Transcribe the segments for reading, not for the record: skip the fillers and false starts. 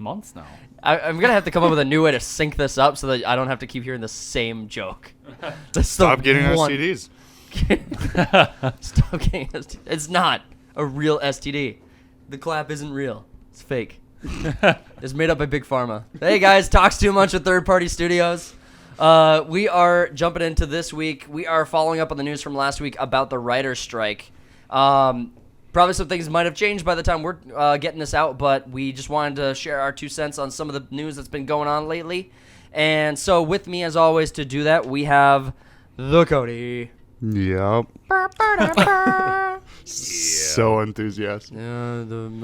months now. I'm going to have to come up with a new way to sync this up so that I don't have to keep hearing the same joke. Stop getting STDs. Stop getting STDs. It's not a real STD. The clap isn't real. It's fake. It's made up by Big Pharma. Hey, guys. Talks Too Much with Third Party Studios. We are jumping into this week. We are following up on the news from last week about the writer's strike. Probably some things might have changed by the time we're getting this out, but we just wanted to share our 2 cents on some of the news that's been going on lately. And so with me, as always, to do that, we have the Cody. Yep. So enthusiastic. Yep.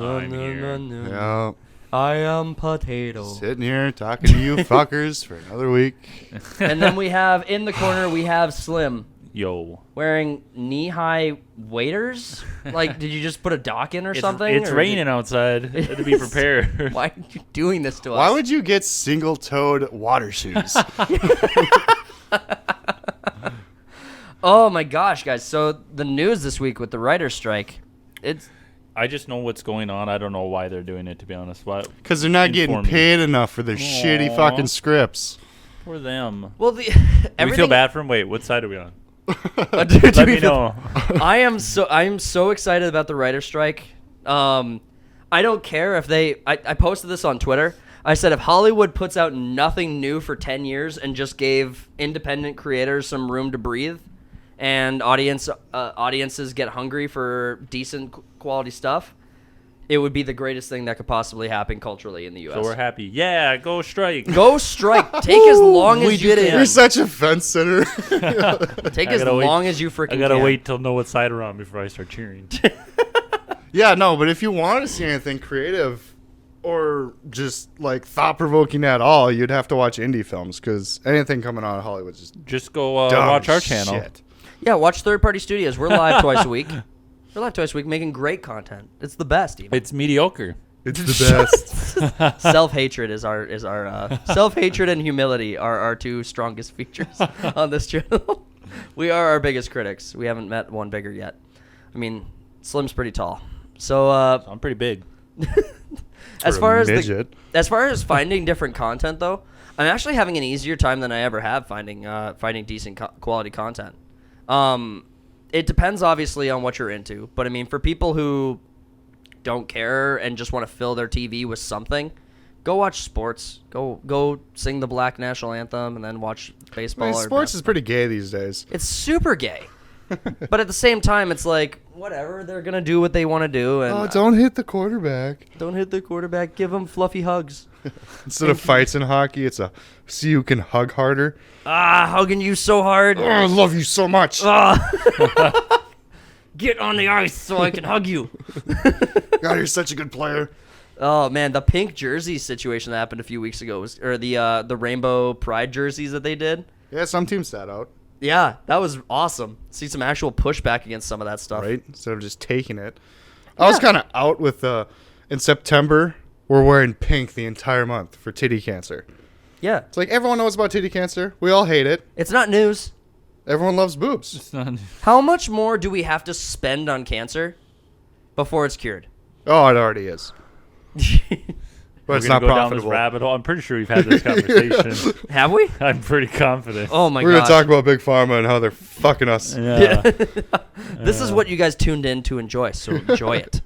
I am potato. Sitting here talking to you fuckers for another week. And then we have, in the corner, we have Slim. Yo. Wearing knee-high waders? Like, did you just put a dock in or something? It's raining outside. To be prepared. Why are you doing this to us? Why would you get single-toed water shoes? Oh, my gosh, guys. So, the news this week with the writer's strike, I just know what's going on. I don't know why they're doing it, to be honest. Because they're not getting paid enough for their shitty fucking scripts. For them. Well, Do we feel bad for them? Wait, what side are we on? Let me know. I am so excited about the writer's strike. I don't care if I posted this on Twitter. I said if Hollywood puts out nothing new for 10 years and just gave independent creators some room to breathe, and audiences get hungry for decent quality stuff, it would be the greatest thing that could possibly happen culturally in the U.S. So we're happy. Yeah, go strike. Go strike. Take as long as you can. You're such a fence sitter. Take as long as you freaking can. I gotta wait till know what side we're on before I start cheering. Yeah, no, but if you wanted to see anything creative or just like thought-provoking at all, you'd have to watch indie films because anything coming out of Hollywood is just go watch our channel. Shit. Yeah, watch Third Party Studios. We're live twice a week. We're live twice a week making great content. It's the best, even. It's mediocre. It's the best. Self-hatred is our self-hatred and humility are our 2 strongest features on this channel. We are our biggest critics. We haven't met one bigger yet. I mean, Slim's pretty tall. So I'm pretty big. as far as finding different content though, I'm actually having an easier time than I ever have finding decent quality content. It depends obviously on what you're into, but I mean for people who don't care and just want to fill their TV with something, go watch sports. Go sing the Black National Anthem and then watch baseball. Sports is pretty gay these days. It's super gay. But at the same time, it's like, whatever, they're going to do what they want to do. And, don't hit the quarterback. Don't hit the quarterback. Give them fluffy hugs. Instead of fights in hockey, it's a see who can hug harder. Hugging you so hard. Oh, I love you so much. Get on the ice so I can hug you. God, you're such a good player. Oh, man, the pink jersey situation that happened a few weeks ago, or the rainbow pride jerseys that they did. Yeah, some teams sat out. Yeah, that was awesome. See some actual pushback against some of that stuff. Right? Instead of just taking it. Yeah. I was kind of out with, in September, we're wearing pink the entire month for titty cancer. Yeah. It's like everyone knows about titty cancer. We all hate it. It's not news. Everyone loves boobs. It's not news. How much more do we have to spend on cancer before it's cured? Oh, it already is. But it's not profitable. Down this rabbit hole. I'm pretty sure we've had this conversation. Have we? I'm pretty confident. Oh my god. We're going to talk about Big Pharma and how they're fucking us. Yeah. This is what you guys tuned in to enjoy, so enjoy it.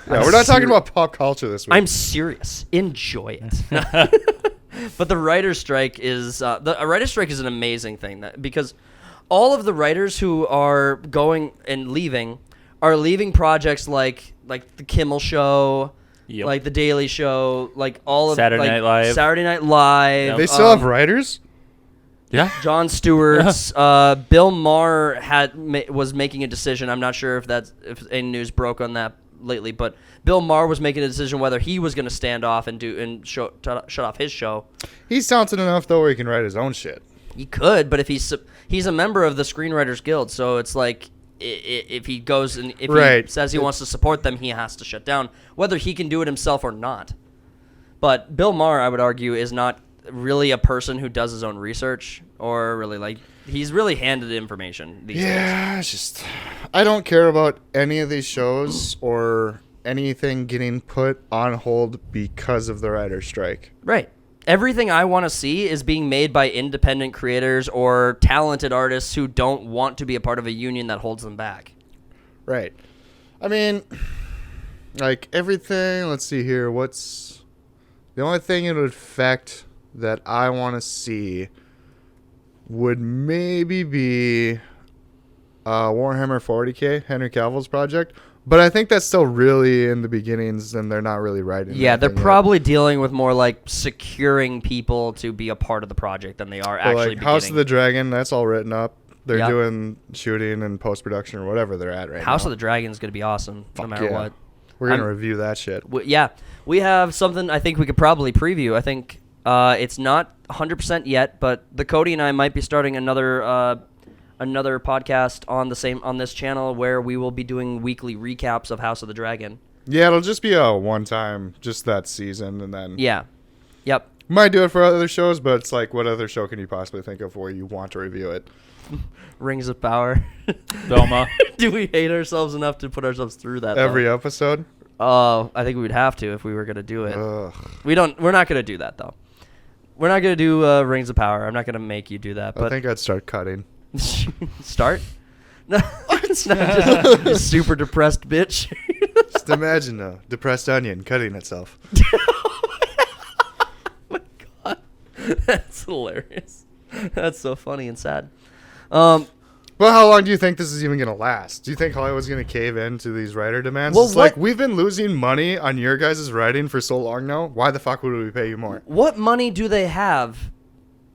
Yeah, we're not talking about pop culture this week. I'm serious. Enjoy it. But the writer's strike is a writer's strike is an amazing thing because all of the writers who are going and leaving are leaving projects like the Kimmel Show. Yep. Like The Daily Show, like all of Saturday Night Live. Saturday Night Live. Yep. They still have writers? Yeah. Jon Stewart's. Bill Maher was making a decision. I'm not sure if any news broke on that lately, but Bill Maher was making a decision whether he was going to stand off and shut off his show. He's talented enough though where he can write his own shit. He could, but if he's a member of the Screenwriters Guild, so it's like if he goes and if he says he wants to support them, he has to shut down, whether he can do it himself or not. But Bill Maher, I would argue, is not really a person who does his own research or really he's really handed information these days. Yeah, it's just I don't care about any of these shows or anything getting put on hold because of the writer's strike. Right. Everything I want to see is being made by independent creators or talented artists who don't want to be a part of a union that holds them back. Right. I mean, like everything, let's see here. What's the only thing it would affect that I want to see would maybe be Warhammer 40K, Henry Cavill's project. But I think that's still really in the beginnings, and they're not really writing. Yeah, they're anything yet. probably dealing with more like securing people to be a part of the project than they are But actually like House of beginning. the Dragon, that's all written up. They're Yep. doing shooting and post-production or whatever they're at right now. House of the Dragon is going to be awesome no Fuck matter yeah. what. We're going to I'm- review that shit. Yeah, we have something I think we could probably preview. I think it's not 100% yet, but the Cody and I might be starting another podcast on this channel where we will be doing weekly recaps of House of the Dragon. Yeah, it'll just be a one-time, just that season, and then Yeah. Yep. might do it for other shows, but it's like, what other show can you possibly think of where you want to review it? Rings of Power. Velma. Do we hate ourselves enough to put ourselves through that? Every though? episode? Oh, I think we would have to if we were gonna do it. Ugh. We're not gonna do that though. We're not gonna do Rings of Power. I'm not gonna make you do that. I But think I'd start cutting. start. No, it's not just you super depressed bitch. Just imagine a depressed onion cutting itself. Oh my god, that's hilarious. That's so funny and sad. Well, how long do you think this is even going to last? Do you think Hollywood's going to cave in to these writer demands? Well, It's like, what- we've been losing money on your guys' writing for so long now. Why the fuck would we pay you more? What money do they have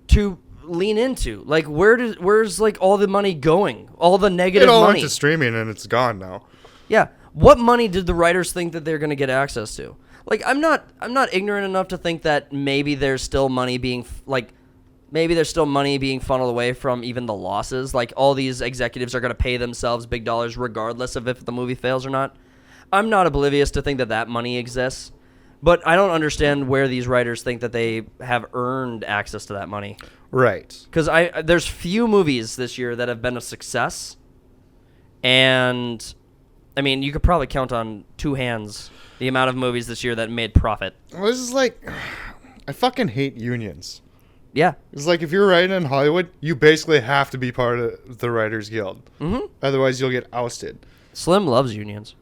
to lean into? Like, where's like all the money going? All the It negative all money. went to streaming and it's gone now. Yeah. What money did the writers think that they're going to get access to? Like, I'm not ignorant enough to think that maybe there's still money being funneled away from even the losses. Like, all these executives are going to pay themselves big dollars regardless of if the movie fails or not. I'm not oblivious to think that that money exists, but I don't understand where these writers think that they have earned access to that money. Right. Because there's few movies this year that have been a success, and I mean, you could probably count on two hands the amount of movies this year that made profit. Well, this is like, I fucking hate unions. Yeah. It's like, if you're writing in Hollywood, you basically have to be part of the Writers Guild. Mm-hmm. Otherwise, you'll get ousted. Slim loves unions.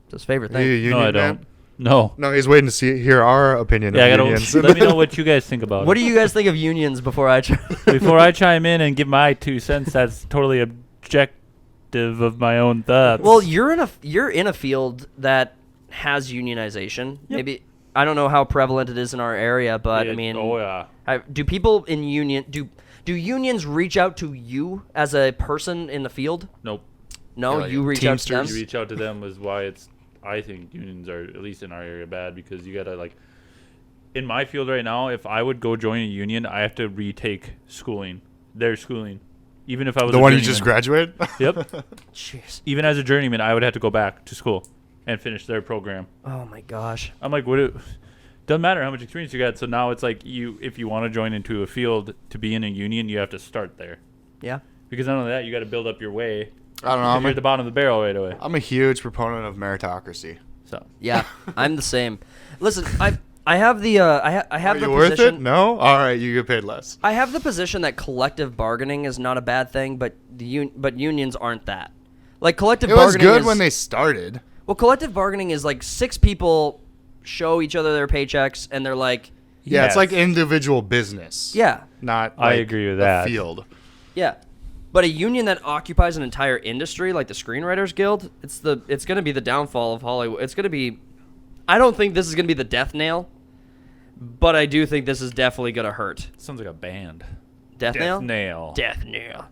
It's his favorite Are you a thing. union No, I man? don't. No. No, he's waiting to hear our opinion Yeah, I of gotta unions. let me know what you guys think about What it. do you guys think of unions before I try? Before I chime in and give my 2 cents, that's totally objective of my own thoughts. Well, you're in a field that has unionization. Yep. Maybe I don't know how prevalent it is in our area, but I mean, oh yeah. do people in union do unions reach out to you as a person in the field? Nope. No, Yeah, you like reach out to them. Teamsters. You reach out to them is why I think unions are, at least in our area, bad, because you gotta, like, in my field right now, if I would go join a union, I have to retake schooling, their schooling, even if I was The a one you journeyman. just graduated? Yep. Jeez. Even as a journeyman, I would have to go back to school and finish their program. Oh my gosh. I'm like, doesn't matter how much experience you got. So now it's like, if you want to join into a field to be in a union, you have to start there, Yeah. because not only that, you got to build up your way. I don't know. If I'm you're a, at the bottom of the barrel right away. I'm a huge proponent of meritocracy. So Yeah. I'm the same. Listen, I have the I have Are the you worth position. it? No? All right, you get paid less. I have the position that collective bargaining is not a bad thing, but but unions aren't that. Like collective It was bargaining good is, when they started. Well, collective bargaining is like 6 people show each other their paychecks and they're like, Yeah, Yes. it's like individual business. yeah. Not I like agree with a that. field. Yeah. But a union that occupies an entire industry like the Screenwriters Guild, it's going to be the downfall of Hollywood. It's going to be I don't think this is going to be the death nail, but I do think this is definitely going to hurt. sounds like a band. Death nail? Nail. Death nail.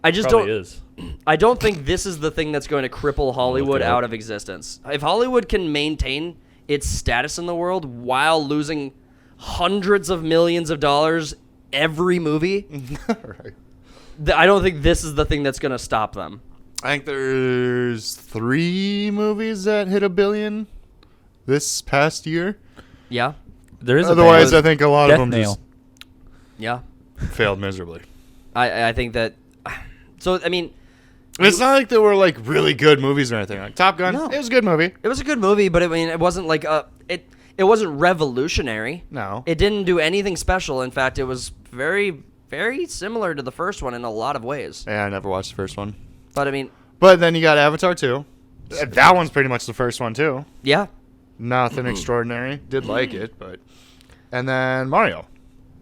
I just Probably don't is. I don't think this is the thing that's going to cripple Hollywood Okay. out of existence. If Hollywood can maintain its status in the world while losing hundreds of millions of dollars every movie, Right. I don't think this is the thing that's going to stop them. I think there's 3 movies that hit $1 billion this past year. Yeah. There is Otherwise, a I think a lot Death of them Nail. Yeah. just failed miserably. I think that. So I mean, It's not like they were like really good movies or anything. Like Top Gun, No. it was a good movie. It was a good movie, but it wasn't like it wasn't revolutionary. No. It didn't do anything special. In fact, it was very, very similar to the first one in a lot of ways. Yeah, I never watched the first one. But I mean, But then you got Avatar 2. That one's pretty much the first one too. yeah, Nothing extraordinary. Did like it, but and then Mario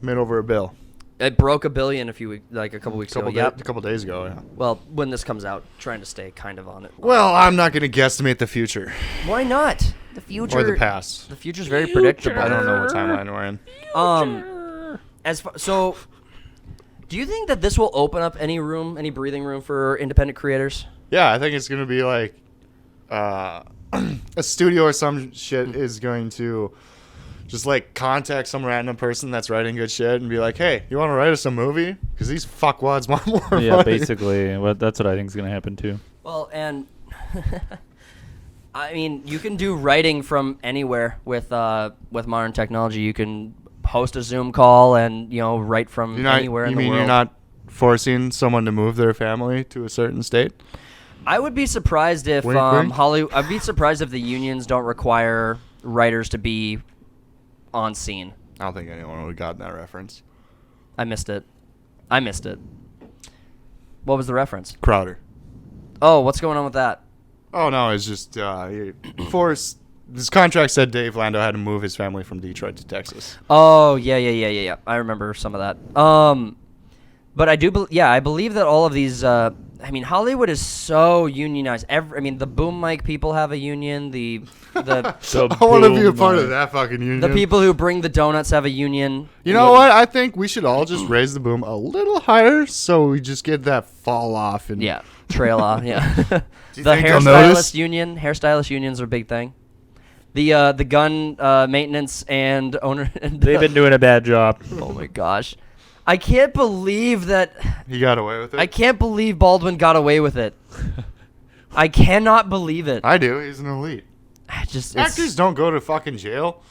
made over $1 billion. it broke $1 billion a couple weeks ago. Yep. A couple days ago. Yeah. Well, when this comes out, trying to stay kind of on it. Well, I'm not going to guesstimate the future Why not? The future or the past. The future's very predictable. I don't know what timeline we're in. So, do you think that this will open up any breathing room for independent creators? Yeah, I think it's going to be like a studio or some shit is going to just like contact some random person that's writing good shit and be like, hey, you want to write us a movie? Because these fuckwads want more Yeah, money. basically. That's what I think is going to happen too. Well, and I mean, you can do writing from anywhere with modern technology. You can host a Zoom call and write from anywhere in the world. You're not forcing someone to move their family to a certain state? I would be surprised if Wink, wink. Hollywood. I'd be surprised if the unions don't require writers to be on scene. I don't think anyone would have gotten that reference. I missed it. What was the reference? Crowder. Oh, what's going on with that? Oh, no, it's just force. This contract said Dave Lando had to move his family from Detroit to Texas. Oh, yeah. I remember some of that. But I do, I believe that all of these. Hollywood is so unionized. The boom mic people have a union. The I want to be a part of that fucking union. the people who bring the donuts have a union. You know what? I think we should all just raise the boom a little higher so we just get that fall off. And Yeah, trail off. Yeah. Do you The think they'll notice? hairstylist unions are a big thing. The gun maintenance and owner. They've been doing a bad job. Oh my gosh, I can't believe that. He got away with it. I can't believe Baldwin got away with it. I cannot believe it. I do. He's an elite. It's- Actors don't go to fucking jail.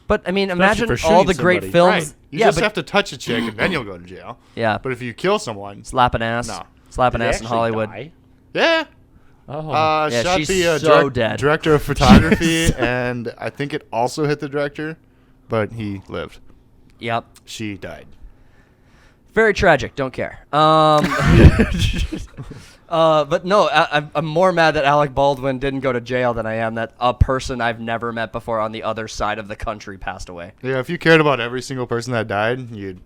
But I mean, imagine for all shooting the great somebody. films. Right. You yeah, just but have to touch a chick and then you'll go to jail. yeah, But if you kill someone, slap an ass. No. Slap an ass in Hollywood. yeah. Oh. Yeah, Shot she's the so dead. director of photography, and I think it also hit the director, but he lived. Yep. She died. Very tragic. Don't care. But no, I'm more mad that Alec Baldwin didn't go to jail than I am that a person I've never met before on the other side of the country passed away. Yeah, if you cared about every single person that died, you'd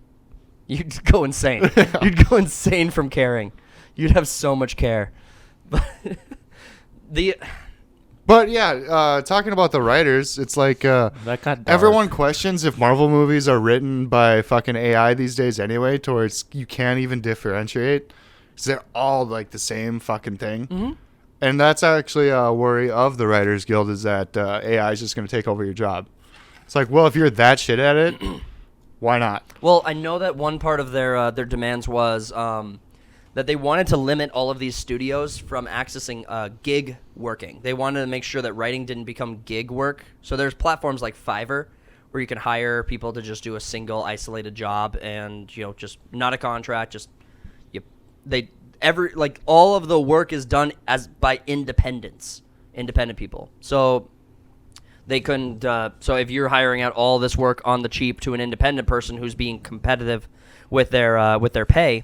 You'd go insane. You'd go insane from caring. You'd have so much care. But yeah, talking about the writers, it's like That got dark. everyone questions if Marvel movies are written by fucking AI these days anyway, towards you can't even differentiate. 'Cause they're all like the same fucking thing. Mm-hmm. And that's actually a worry of the Writers Guild, is that AI is just going to take over your job. It's like, well, if you're that shit at it, why not? Well, I know that one part of their demands was that they wanted to limit all of these studios from accessing gig working. They wanted to make sure that writing didn't become gig work. So there's platforms like Fiverr where you can hire people to just do a single isolated job and just not a contract. Just all of the work is done by independent people. So they couldn't. So if you're hiring out all this work on the cheap to an independent person who's being competitive with their pay,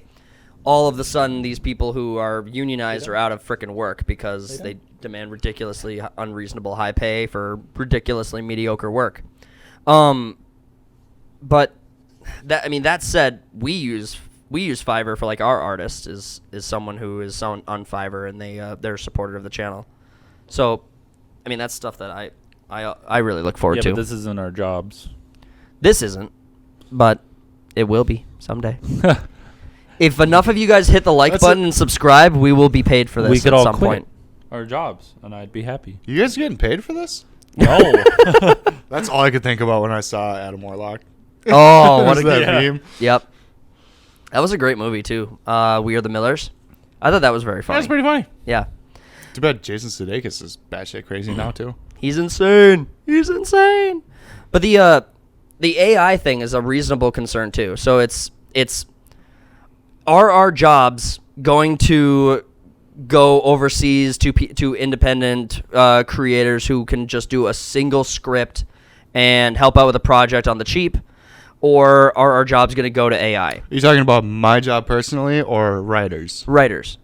all of a sudden these people who are unionized are out of frickin' work because they demand ridiculously unreasonable high pay for ridiculously mediocre work. But that said, we use Fiverr for like our artist is someone who is on Fiverr and they're a supporter of the channel. So, that's stuff that I really look forward to. But this isn't our jobs. This isn't, but it will be someday. If enough of you guys hit the like button and subscribe, we will be paid for this We could at all some quit point. our jobs, and I'd be happy. You guys getting paid for this? No. That's all I could think about when I saw Adam Warlock. Oh, what Was a that yeah. meme? Yep. That was a great movie too. We Are the Millers. I thought that was very funny. That's pretty funny. Yeah. Too bad Jason Sudeikis is batshit crazy now too. He's insane. But the AI thing is a reasonable concern too. So are our jobs going to go overseas to independent creators who can just do a single script and help out with a project on the cheap, or are our jobs going to go to AI? Are you talking about my job personally or writers? Writers.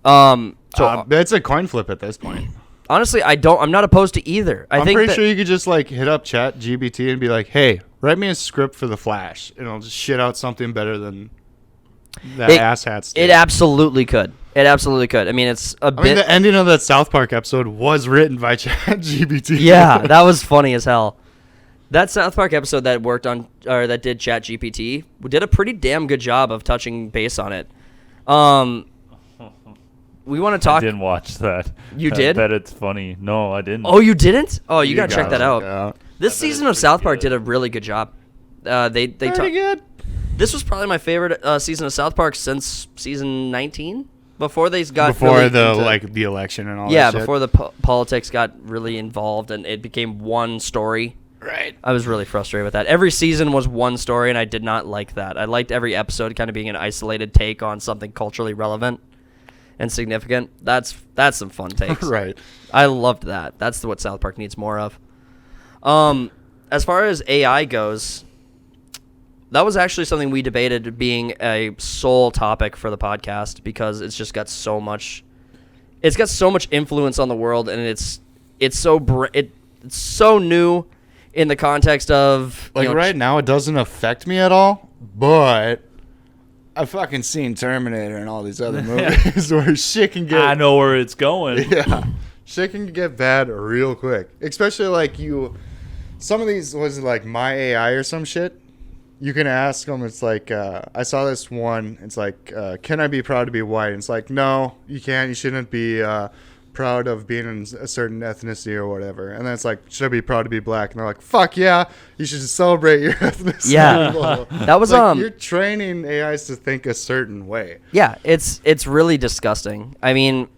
It's a coin flip at this point. Honestly, I'm not opposed to either. I'm pretty sure you could just like hit up Chat GPT and be like, "Hey, write me a script for The Flash," and it'll just shit out something better than that asshats. It absolutely could. It absolutely could. I mean, it's a bit. I mean, the ending of that South Park episode was written by Chat GPT. Yeah, that was funny as hell. That South Park episode that worked on, or that did Chat GPT, did a pretty damn good job of touching base on it. We want to talk. I didn't watch that. You I did? bet it's funny. No, I didn't. Oh, you didn't? Oh, you gotta check that out. Yeah. This season of South Park did a really good job. They Pretty good. This was probably my favorite season of South Park since season 19. Before they got Before really the into, the election and all. yeah, that shit. before the politics got really involved and it became one story. Right. I was really frustrated with that. Every season was one story, and I did not like that. I liked every episode kind of being an isolated take on something culturally relevant and significant. That's some fun takes. Right. I loved that. That's what South Park needs more of. As far as AI goes, that was actually something we debated being a sole topic for the podcast because it's just got so much. It's got so much influence on the world, and it's so new in the context of Like right now, it doesn't affect me at all, but I've fucking seen Terminator and all these other movies where shit can get. I know where it's going. Yeah, shit can get bad real quick. Especially like some of these was it like My AI or some shit. You can ask them. It's like I saw this one. It's like, can I be proud to be white? And it's like, no, you can't. You shouldn't be proud of being in a certain ethnicity or whatever. And then it's like, should I be proud to be black? And they're like, fuck yeah, you should celebrate your ethnicity. Yeah. That was like, you're training AIs to think a certain way. Yeah, it's really disgusting. I mean,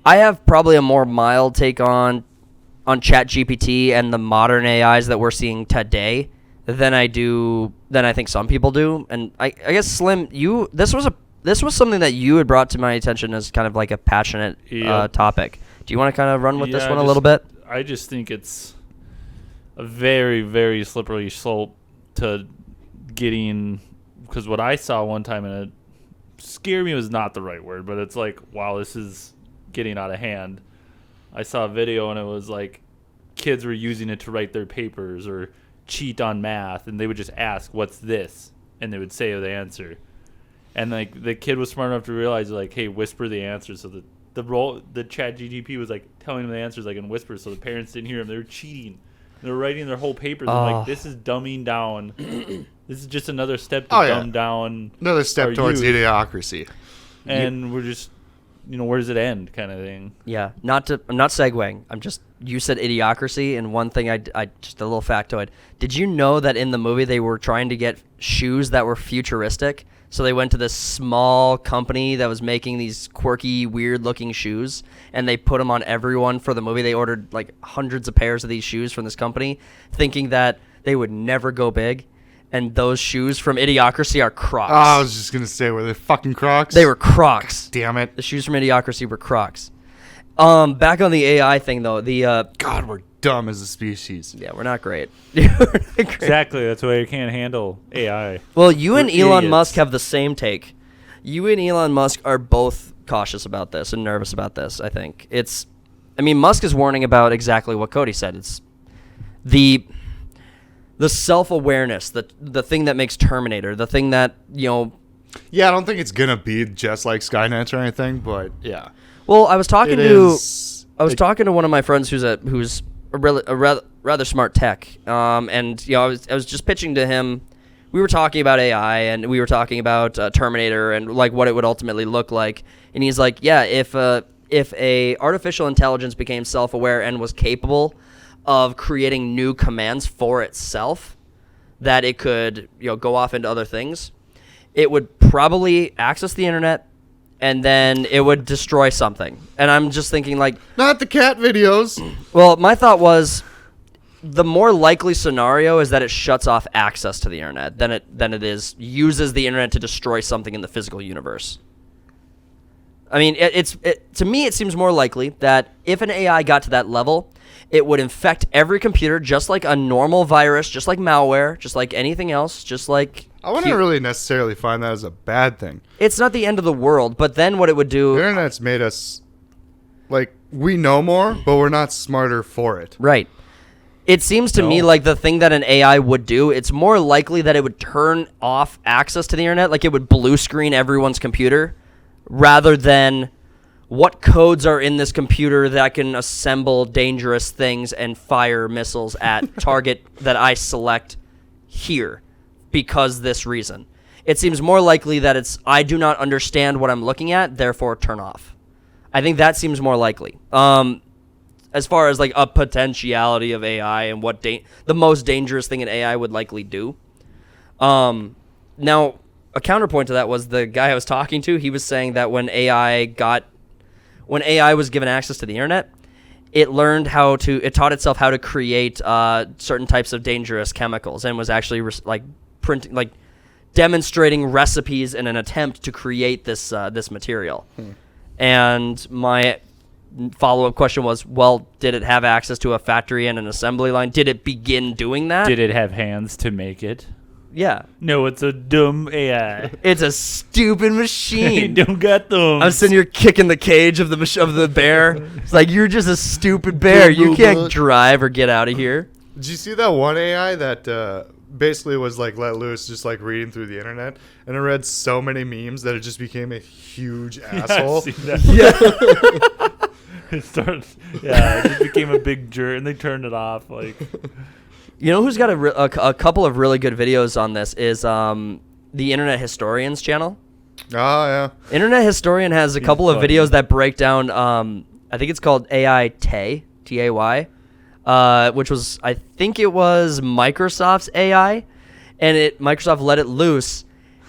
I have probably a more mild take on ChatGPT and the modern AIs that we're seeing today than I think some people do. And I guess Slim, this was something that you had brought to my attention as kind of like a passionate topic. Do you want to kind of run with this one a little bit? I just think it's a very, very slippery slope to getting, because what I saw one time, and it scare me was not the right word, but it's like, wow, this is getting out of hand. I saw a video and it was like kids were using it to write their papers or cheat on math, and they would just ask, what's this? And they would say the answer. And like the kid was smart enough to realize, like, hey, whisper the answer. So the Chat GTP was like telling them the answers like in whispers, so the parents didn't hear them. They were cheating. They were writing their whole papers. I'm like, this is dumbing down. This is just another step to dumb down. Another step towards idiocracy. And we're just, where does it end, kind of thing. Yeah, I'm not segueing. You said idiocracy, and one thing I just a little factoid. Did you know that in the movie they were trying to get shoes that were futuristic? So they went to this small company that was making these quirky, weird-looking shoes, and they put them on everyone for the movie. They ordered like hundreds of pairs of these shoes from this company, thinking that they would never go big. And those shoes from Idiocracy are Crocs. Oh, I was just going to say, were they fucking Crocs? They were Crocs. Damn it. The shoes from Idiocracy were Crocs. Back on the AI thing, though. God, we're dumb as a species. Yeah, we're not great. Exactly. That's why you can't handle AI. Well, you and We're Elon idiots. Musk have the same take. You and Elon Musk are both cautious about this and nervous about this, I think. Musk is warning about exactly what Cody said. It's the self-awareness, the thing that makes Terminator, the thing that, Yeah, I don't think it's going to be just like Skynet or anything, but yeah. Well, I was talking to one of my friends who's a rather smart tech, and I was just pitching to him. We were talking about AI, and we were talking about Terminator and like what it would ultimately look like. And he's like, yeah, if a artificial intelligence became self-aware and was capable of creating new commands for itself, that it could go off into other things, it would probably access the internet. And then it would destroy something. And I'm just thinking, like... Not the cat videos. Well, my thought was, the more likely scenario is that it shuts off access to the internet than it uses the internet to destroy something in the physical universe. I mean, to me, it seems more likely that if an AI got to that level, it would infect every computer just like a normal virus, just like malware, just like anything else, just like... I wouldn't really necessarily find that as a bad thing. It's not the end of the world, but then what it would do... The internet's made us, like, we know more, but we're not smarter for it. Right. It seems to me like the thing that an AI would do, it's more likely that it would turn off access to the internet, like it would blue screen everyone's computer, rather than what codes are in this computer that can assemble dangerous things and fire missiles at target that I select here because this reason. It seems more likely that it's I do not understand what I'm looking at, therefore turn off. I think that seems more likely. As far as like a potentiality of AI and what the most dangerous thing an AI would likely do. Now, a counterpoint to that was the guy I was talking to. He was saying that when AI was given access to the internet, it taught itself how to create certain types of dangerous chemicals and was actually demonstrating recipes in an attempt to create this material. And my follow-up question was, well, did it have access to a factory and an assembly line? Did it begin doing that? Did it have hands to make it? Yeah. No, it's a dumb AI. It's a stupid machine. It don't got thumbs. I'm sitting here kicking the cage of the bear. It's like, you're just a stupid bear. You can't drive or get out of here. Did you see that one AI that basically was like let loose, just like reading through the internet, and it read so many memes that it just became a huge asshole? I've seen that. It just became a big jerk, and they turned it off. Like, you know who's got a couple of really good videos on this is the Internet Historian's channel. Oh, yeah. Internet Historian has a couple of videos that break down, I think it's called AI Tay, Tay, which was, I think it was Microsoft's AI, and Microsoft let it loose,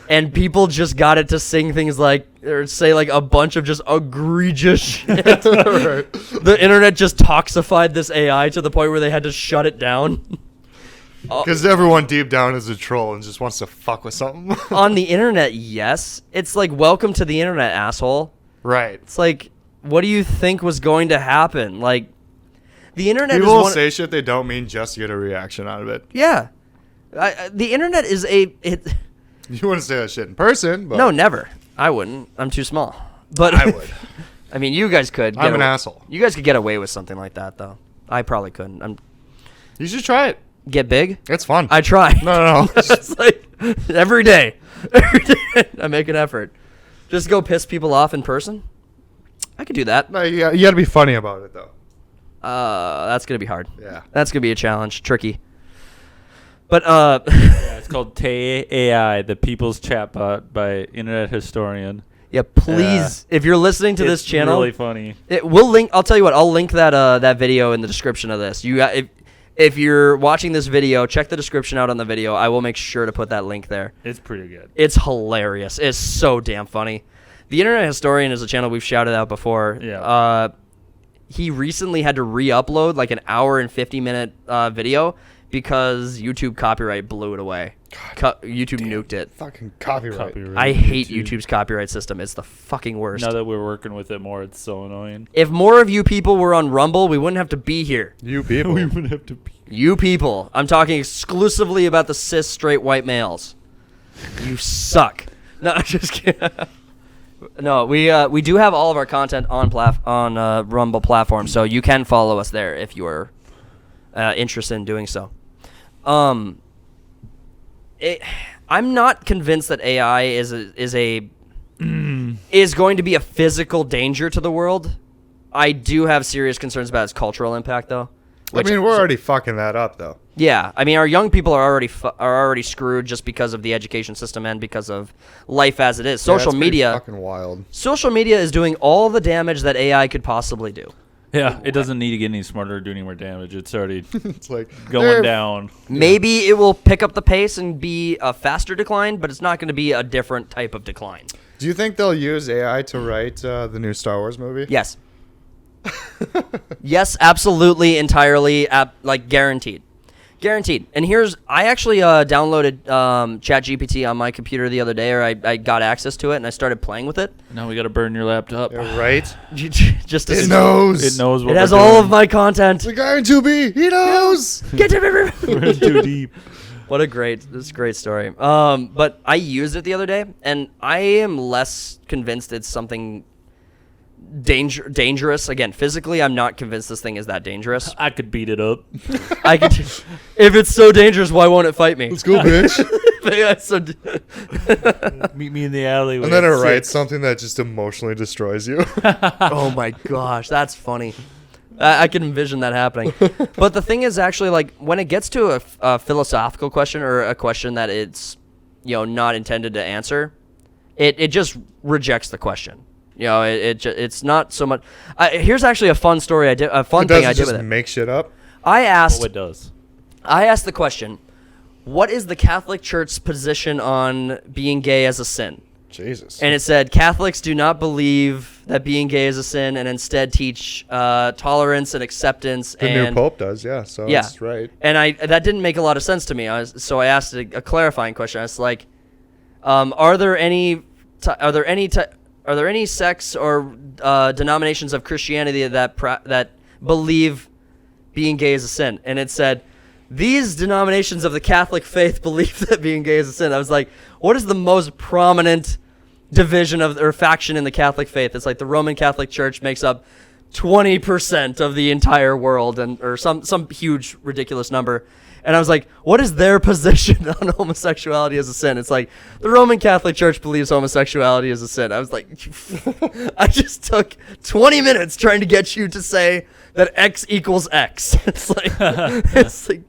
and people just got it to sing things like, or say like a bunch of just egregious shit. Right. The internet just toxified this AI to the point where they had to shut it down. Because everyone deep down is a troll and just wants to fuck with something. On the internet, yes. It's like, welcome to the internet, asshole. Right. It's like, what do you think was going to happen? Like, the internet People will say shit they don't mean just to get a reaction out of it. Yeah. The internet is You wouldn't say that shit in person, but... No, never. I wouldn't. I'm too small. But I would. I mean, you guys could. I'm an asshole. You guys could get away with something like that, though. I probably couldn't. You should try it. Get big? It's fun. I try. No. It's like every day. Every day I make an effort. Just go piss people off in person? I could do that. No, you got to be funny about it, though. That's going to be hard. Yeah. That's going to be a challenge. Tricky. But yeah, it's called Tay AI, the People's Chatbot by Internet Historian. Yeah, please, if you're listening to this channel, it's really funny. We'll link. I'll tell you what. I'll link that video in the description of this. If you're watching this video, check the description out on the video. I will make sure to put that link there. It's pretty good. It's hilarious. It's so damn funny. The Internet Historian is a channel we've shouted out before. Yeah. He recently had to re-upload like an hour and 50-minute video because YouTube copyright blew it away. YouTube nuked it. Fucking copyright. I hate YouTube's copyright system. It's the fucking worst. Now that we're working with it more, it's so annoying. If more of you people were on Rumble, we wouldn't have to be here. You people. We wouldn't have to be. You people. I'm talking exclusively about the cis straight white males. You suck. No, I'm just kidding. No, we do have all of our content on Rumble platform, so you can follow us there if you are interested in doing so. I'm not convinced that AI is going to be a physical danger to the world. I do have serious concerns about its cultural impact, though. I mean, we're already fucking that up, though. Yeah, I mean, our young people are already screwed just because of the education system and because of life as it is. Social media, fucking wild. Social media is doing all the damage that AI could possibly do. Yeah, it doesn't need to get any smarter or do any more damage. It's already It's like going down. Maybe it will pick up the pace and be a faster decline, but it's not going to be a different type of decline. Do you think they'll use AI to write the new Star Wars movie? Yes. Yes, absolutely, entirely, like guaranteed. Guaranteed. And I actually downloaded ChatGPT on my computer the other day, or I got access to it, and I started playing with it. Now we got to burn your laptop. Yeah, right? Just It knows. It knows what It has we're all doing. of my content. The guy in 2B, he knows. Get to me. We're in too deep. This is a great story. But I used it the other day, and I am less convinced it's something dangerous. Again, physically, I'm not convinced this thing is that dangerous. I could beat it up. I could, if it's so dangerous, why won't it fight me? Let's go, bitch. Yeah, so Meet me in the alley. And then it writes something that just emotionally destroys you. oh my gosh, that's funny. I can envision that happening. But the thing is, actually, like when it gets to a philosophical question or a question that it's not intended to answer, it just rejects the question. It's not so much. Here's actually a fun story. A fun thing I did with it. Make shit up. I asked. Oh, it does. I asked the question, what is the Catholic Church's position on being gay as a sin? Jesus. And it said, Catholics do not believe that being gay is a sin and instead teach tolerance and acceptance. The new Pope does, yeah. So Yeah. that's right. And that didn't make a lot of sense to me. So I asked a clarifying question. I was like, are there any sects or denominations of Christianity that believe being gay is a sin? And it said, these denominations of the Catholic faith believe that being gay is a sin. I was like, what is the most prominent division or faction in the Catholic faith? It's like the Roman Catholic Church makes up 20% of the entire world, or some huge ridiculous number. And I was like, what is their position on homosexuality as a sin? It's like, the Roman Catholic Church believes homosexuality is a sin. I was like, I just took 20 minutes trying to get you to say that X equals X. It's like,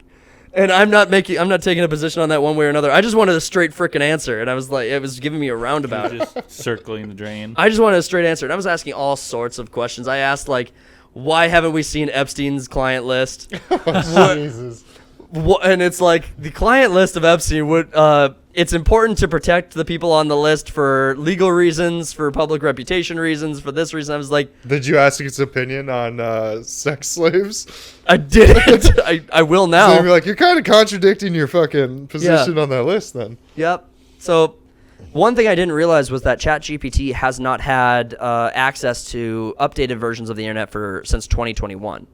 and I'm not taking a position on that one way or another. I just wanted a straight frickin' answer. And I was like, it was giving me a roundabout. Just circling the drain. I just wanted a straight answer. And I was asking all sorts of questions. I asked, like, why haven't we seen Epstein's client list? Jesus. And it's like the client list of Epstein would. It's important to protect the people on the list for legal reasons, for public reputation reasons, for this reason. I was like, did you ask his opinion on sex slaves? I didn't. I will So now. you'd be like, you're kind of contradicting your fucking position on that list then. Yep. So one thing I didn't realize was that ChatGPT has not had access to updated versions of the internet since 2021.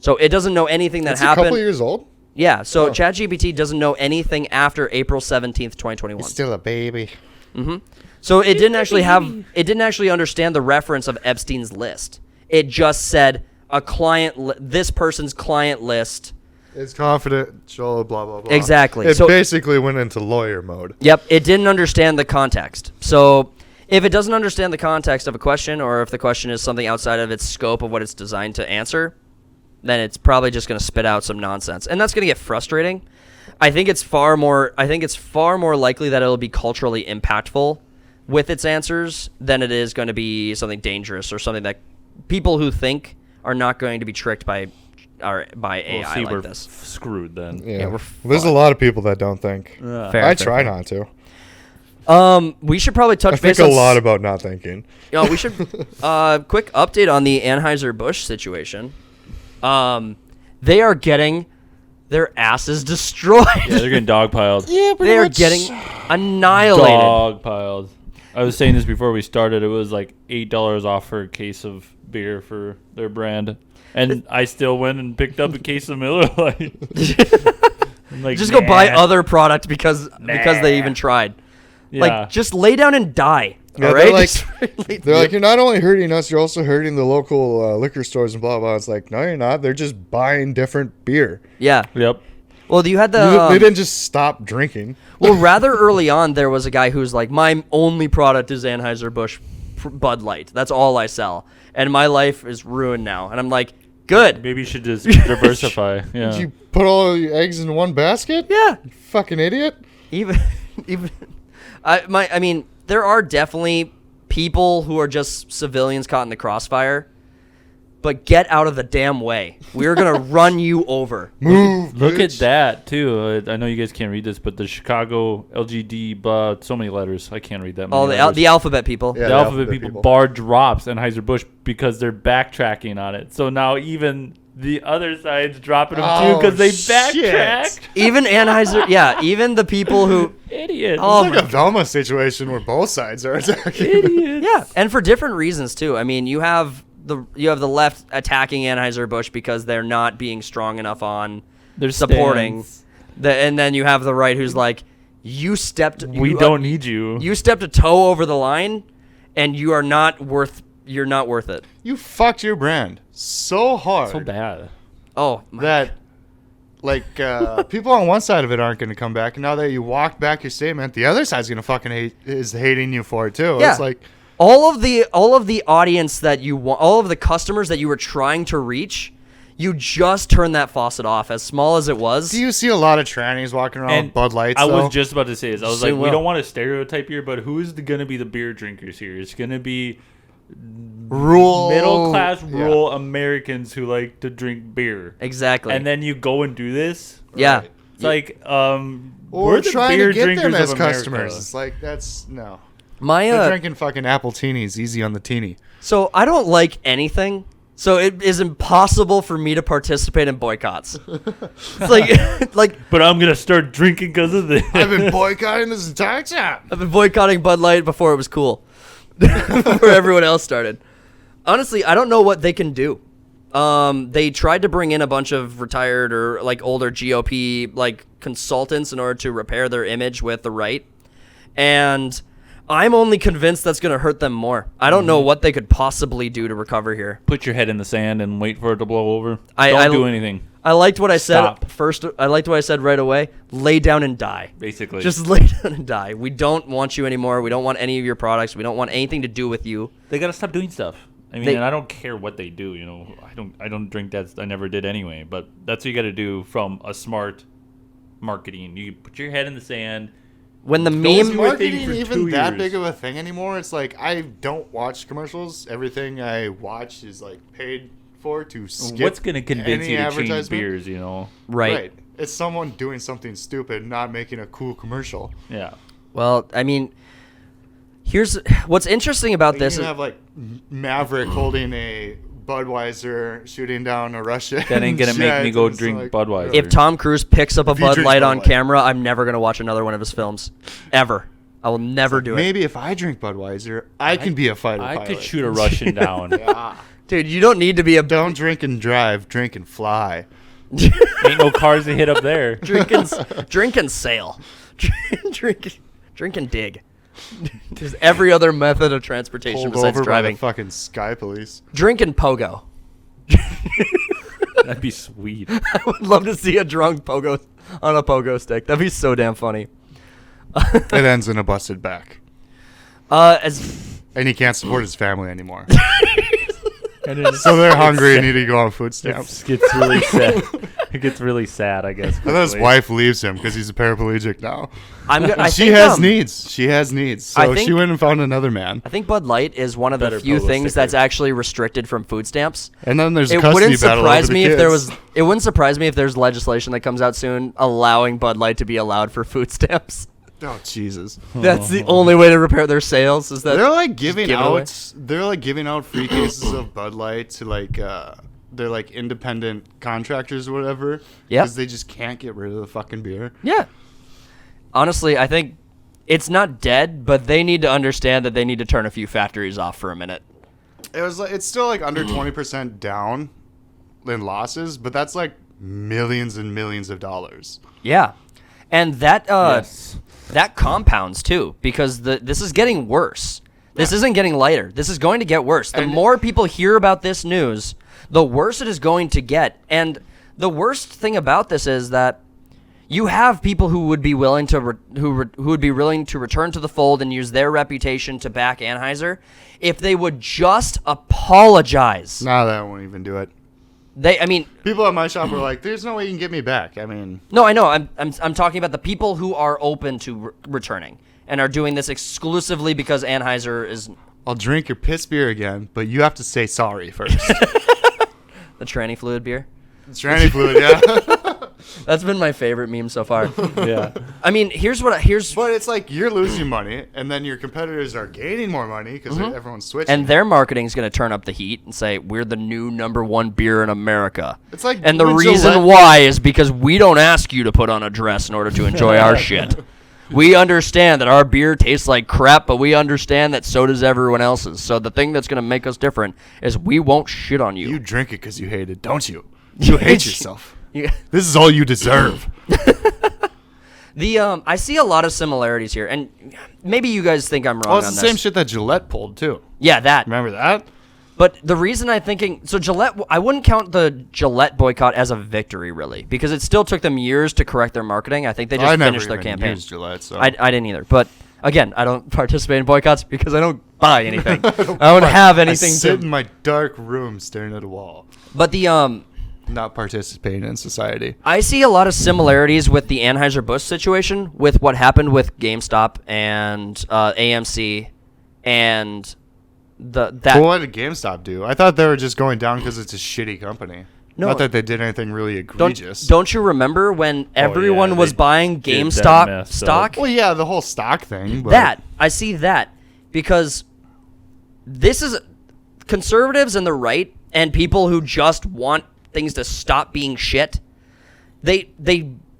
So it doesn't know anything that It's happened. a couple years old. Yeah, so ChatGPT doesn't know anything after April 17th, 2021. It's still a baby. So it didn't actually understand the reference of Epstein's list. It just said this person's client list. It's confidential, blah, blah, blah. Exactly. It So basically went into lawyer mode. Yep, it didn't understand the context. So if it doesn't understand the context of a question, or if the question is something outside of its scope of what it's designed to answer, then it's probably just going to spit out some nonsense, and that's going to get frustrating. I think it's far more likely that it'll be culturally impactful with its answers than it is going to be something dangerous or something that people who think are not going to be tricked by AI like we're this. Screwed then. Yeah, there's a lot of people that don't think. Fair. I try not to. We should probably touch I think base a on lot about not thinking. We should quick update on the Anheuser-Busch situation. They are getting their asses destroyed. Yeah, they're getting dogpiled. Yeah, They are getting annihilated. Dogpiled. I was saying this before we started. It was like $8 off for a case of beer for their brand, and I still went and picked up a case of Miller Lite. I'm like, Just go buy other product because they even tried. Yeah. Like, just lay down and die. Yeah, all they're right? like- They're like, you're not only hurting us, you're also hurting the local liquor stores and blah, blah. It's like, no, you're not. They're just buying different beer. Yeah. Yep. Well, you had they the. didn't just stop drinking. Well, rather early on, there was a guy who's like, my only product is Anheuser-Busch Bud Light. That's all I sell. And my life is ruined now. And I'm like, good. Maybe you should just diversify. Yeah. Did you put all your eggs in one basket? Yeah. You fucking idiot. Even. I mean, there are definitely people who are just civilians caught in the crossfire, but get out of the damn way. We're gonna run you over. Move. Look at bitch. that too. I know you guys can't read this, but the Chicago LGD, so many letters. I can't read that many Oh, letters. the alphabet people. Yeah, The alphabet people bar drops Anheuser-Busch because they're backtracking on it. So now even the other side's dropping them Oh, too because they shit. backtracked. Even Anheuser, yeah, even the people who, Idiots. Oh, It's like a Velma situation where both sides are attacking. Idiots. yeah, and for different reasons too. I mean, you have the left attacking Anheuser-Busch because they're not being strong enough on They're supporting, stands. and then you have the right who's like, you don't need you. You stepped a toe over the line, and you're not worth it. You fucked your brand so hard So bad. Oh, that people on one side of it aren't going to come back. And now that you walked back your statement, the other side's going to fucking hating you for it too. Yeah. It's like, all of the audience that you want, all of the customers that you were trying to reach, you just turned that faucet off, as small as it was. do you see a lot of trannies walking around with Bud Lights? I though? was just about to say this. I was Soon like, we will. don't want to stereotype here, but who's going to be the beer drinkers here? It's going to be middle class rural Americans who like to drink beer. Exactly. And then you go and do this. yeah. Right. It's like Or we're the trying beer to get them drinkers as of America. customers. It's like, that's no. My They're drinking fucking apple teenies, easy on the teeny. So I don't like anything. So it is impossible for me to participate in boycotts. It's like But I'm gonna start drinking because of this. I've been boycotting this entire time. I've been boycotting Bud Light before it was cool. Before everyone else started. Honestly, I don't know what they can do. They tried to bring in a bunch of retired or like older GOP like consultants in order to repair their image with the right. And I'm only convinced that's going to hurt them more. I don't know what they could possibly do to recover here. Put your head in the sand and wait for it to blow over. I Don't do anything. I liked what I said Stop. first. I liked what I said right away. Lay down and die. Basically, Just lay down and die. We don't want you anymore. We don't want any of your products. We don't want anything to do with you. they gotta stop doing stuff. I mean, They- and I don't care what they do. You know, I don't drink that. I never did anyway. But that's what you got to do from a smart marketing. You put your head in the sand. When the Is Those meme, were marketing thing for even 2 that years. big of a thing anymore? It's like I don't watch commercials. Everything I watch is like paid for to skip. What's gonna convince any you to change advertisement. beers? You know, right? It's someone doing something stupid, not making a cool commercial. yeah. Well, I mean, here's what's interesting about Like, this. you can have like Maverick holding a Budweiser shooting down a Russian. That ain't gonna make me jet, go and it's drink like, Budweiser. If Tom Cruise picks up a If he Bud drinks Light Bud on Light. camera, I'm never gonna watch another one of his films, ever. I will never do it, Maybe if I drink Budweiser, I can be a fighter I pilot. could shoot a Russian down. Yeah. dude. You don't need to be a Don't drink and drive, drink and fly. Ain't no cars to hit up there. drink and sail, drink and dig. There's every other method of transportation Pulled besides over driving. by the fucking sky police. Drink and pogo. That'd be sweet. I would love to see a drunk pogo on a pogo stick. That'd be so damn funny. It ends in a busted back. As And he can't support his family anymore. And it So they're hungry and need to go on food stamps. gets really sad. It gets really sad, I guess. And then his quickly. wife leaves him because he's a paraplegic now. I She think, has needs. She has needs. I So think- she went and found another man. I think Bud Light is one of the Better few pogo things sticker. that's actually restricted from food stamps. And then there's a It custody wouldn't battle surprise over me the if there kids. was. It wouldn't surprise me if there's legislation that comes out soon allowing Bud Light to be allowed for food stamps. Oh Jesus! That's the only way to repair their sales. Is that They're like giving give it away? out. They're like giving out free cases of Bud Light to like they're like independent contractors or whatever. Yeah. Because they just can't get rid of the fucking beer. Yeah. Honestly, I think it's not dead, but they need to understand that they need to turn a few factories off for a minute. It was like it's still like under 20% down in losses, but that's like millions and millions of dollars. Yeah. And that Yes. that compounds too, because this is getting worse. This isn't getting lighter. This is going to get worse. The And- more people hear about this news, the worse it is going to get. And the worst thing about this is that you have people who would be willing to who would be willing to return to the fold and use their reputation to back Anheuser if they would just apologize. Nah, that won't even do it. I mean, People at my shop are like, "There's no way you can get me back." I mean, no, I know. I'm talking about the people who are open to returning and are doing this exclusively because Anheuser is I'll drink your piss beer again, but you have to say sorry first. the tranny fluid beer. It's tranny fluid, yeah. That's been my favorite meme so far. Yeah. I mean, here's But it's like you're losing money, and then your competitors are gaining more money because everyone's switching. and their marketing's going to turn up the heat and say we're the new #1 beer in America. It's like and the when reason Gillette- why is because we don't ask you to put on a dress in order to enjoy our shit. We understand that our beer tastes like crap, but we understand that so does everyone else's. So the thing that's going to make us different is we won't shit on you. You drink it because you hate it, don't you? You hate yourself. Yeah. This is all you deserve. I see a lot of similarities here, and maybe you guys think I'm wrong Well, it's on the this. same shit that Gillette pulled too. Yeah, that. Remember that? But the reason I'm thinking, so Gillette, I wouldn't count the Gillette boycott as a victory, really, because it still took them years to correct their marketing. I think they just I never finished their even campaign. used Gillette, so. I didn't either. But again, I don't participate in boycotts because I don't buy anything. I don't have anything I sit to. in my dark room staring at a wall, But not participating in society. I see a lot of similarities with the Anheuser-Busch situation with what happened with GameStop and AMC and that. Well, what did GameStop do? I thought they were just going down because it's a shitty company. No. Not that they did anything really egregious. Don't you remember when everyone was they buying did that GameStop mess stock? Well, yeah, the whole stock thing. But That I see that because this is conservatives and the right and people who just want things to stop being shit. They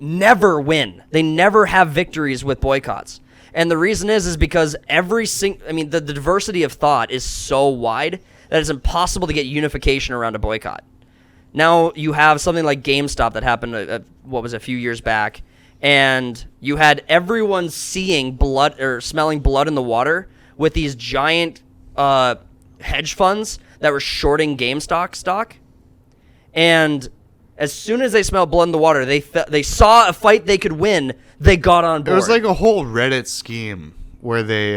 never win. They never have victories with boycotts. And the reason is because the diversity of thought is so wide that it's impossible to get unification around a boycott. Now you have something like GameStop that happened, a few years back, and you had everyone seeing blood or smelling blood in the water with these giant hedge funds that were shorting GameStop stock. And as soon as they smelled blood in the water, they saw a fight they could win. They got on board. It was like a whole Reddit scheme where they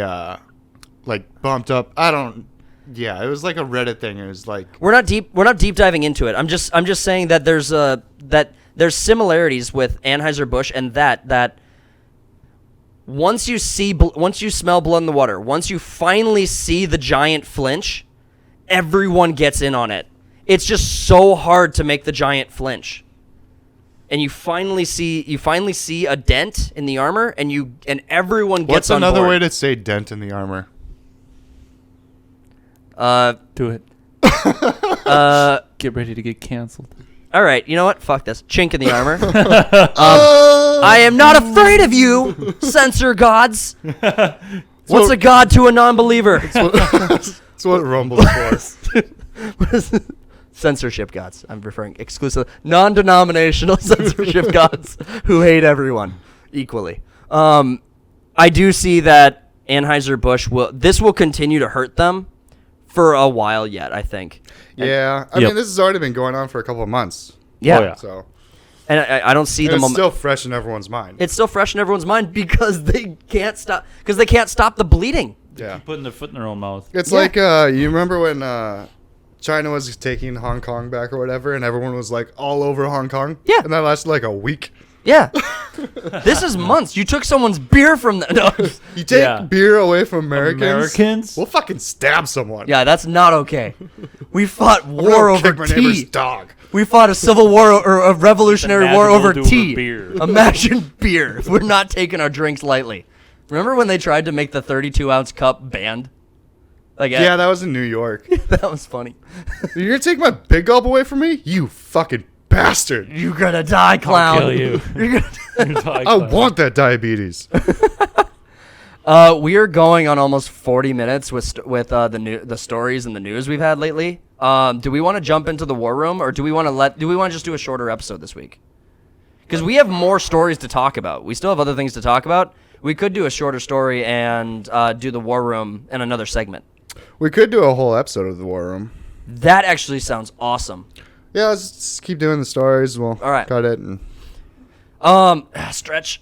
bumped up. Yeah, it was like a Reddit thing. It was like we're not deep diving into it. I'm just saying that there's similarities with Anheuser-Busch and that once you smell blood in the water, once you finally see the giant flinch, everyone gets in on it. It's just so hard to make the giant flinch. And you finally see a dent in the armor, and everyone gets on board. What's another way to say dent in the armor? Do it. Get ready to get canceled. All right, you know what? Fuck this. Chink in the armor. I am not afraid of you, censor gods. What's a god to a non-believer? That's what Rumble's for. Censorship gods. I'm referring exclusively non-denominational censorship gods who hate everyone equally. I do see that Anheuser-Busch will continue to hurt them for a while yet, I think. Yeah, I mean, this has already been going on for a couple of months. Yeah. Oh, yeah. So And I don't see the it's moment. still fresh in everyone's mind. It's still fresh in everyone's mind because they can't stop the bleeding. Yeah. Keep putting their foot in their own mouth. It's Yeah. like you remember when China was taking Hong Kong back or whatever, and everyone was like all over Hong Kong. Yeah. And that lasted like a week. Yeah. This is months. You took someone's beer from them. No. You take Yeah. beer away from Americans. We'll Americans? fucking stab someone. Yeah, that's not okay. We fought I'm gonna war over kick my neighbor's tea. dog. We fought a civil war or a revolutionary war Imagine over we'll do over tea. beer. Imagine beer. We're not taking our drinks lightly. Remember when they tried to make the 32-ounce cup banned? Like, Yeah, that was in New York. that was funny. You're gonna take my big gulp away from me? You fucking bastard. You're gonna die, clown. kill you. You're gonna I want that diabetes. we are going on almost 40 minutes with the stories and the news we've had lately. Do we want to jump into the war room, or do we want to just do a shorter episode this week? Because we have more stories to talk about. We still have other things to talk about. We could do a shorter story and do the war room in another segment. We could do a whole episode of the War Room. That actually sounds awesome. Yeah, let's just keep doing the stories. We'll All right. cut it. And Stretch.